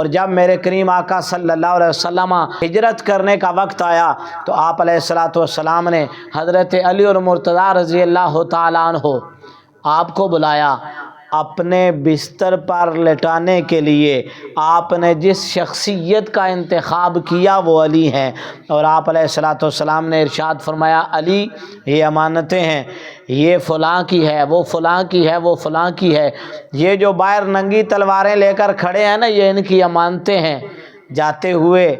اور جب میرے کریم آقا صلی اللہ علیہ وسلم ہجرت کرنے کا وقت آیا تو آپ علیہ الصلوۃ والسلام نے حضرت علی اور مرتضیٰ رضی اللہ تعالیٰ عنہ آپ کو بلایا، اپنے بستر پر لٹانے کے لیے آپ نے جس شخصیت کا انتخاب کیا وہ علی ہیں، اور آپ علیہ الصلوۃ والسلام نے ارشاد فرمایا علی یہ امانتیں ہیں، یہ فلاں کی ہے، وہ فلاں کی ہے، وہ فلاں کی ہے، یہ جو باہر ننگی تلواریں لے کر کھڑے ہیں نا یہ ان کی امانتیں ہیں، جاتے ہوئے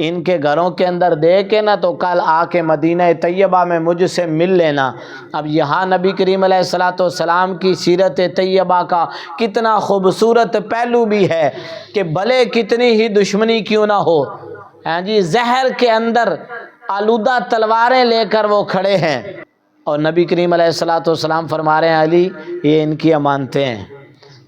ان کے گھروں کے اندر دے کے نا تو کل آ کے مدینہ طیبہ میں مجھ سے مل لینا۔ اب یہاں نبی کریم علیہ الصلوۃ والسلام کی سیرت طیبہ کا کتنا خوبصورت پہلو بھی ہے کہ بھلے کتنی ہی دشمنی کیوں نہ ہو، ہاں جی، زہر کے اندر آلودہ تلواریں لے کر وہ کھڑے ہیں، اور نبی کریم علیہ الصلوۃ والسلام فرما رہے ہیں علی یہ ان کی امانتیں ہیں۔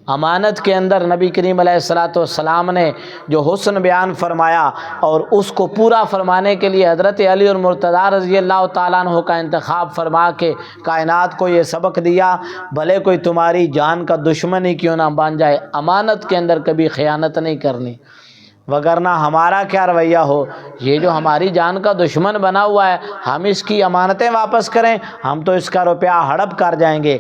امانت کے اندر نبی کریم علیہ الصلوۃ والسلام نے جو حسن بیان فرمایا اور اس کو پورا فرمانے کے لیے حضرت علی اور مرتضیٰ رضی اللہ تعالیٰ عنہ کا انتخاب فرما کے کائنات کو یہ سبق دیا، بھلے کوئی تمہاری جان کا دشمن ہی کیوں نہ بن جائے، امانت کے اندر کبھی خیانت نہیں کرنی، وگرنہ ہمارا کیا رویہ ہو، یہ جو ہماری جان کا دشمن بنا ہوا ہے ہم اس کی امانتیں واپس کریں، ہم تو اس کا روپیہ ہڑپ کر جائیں گے۔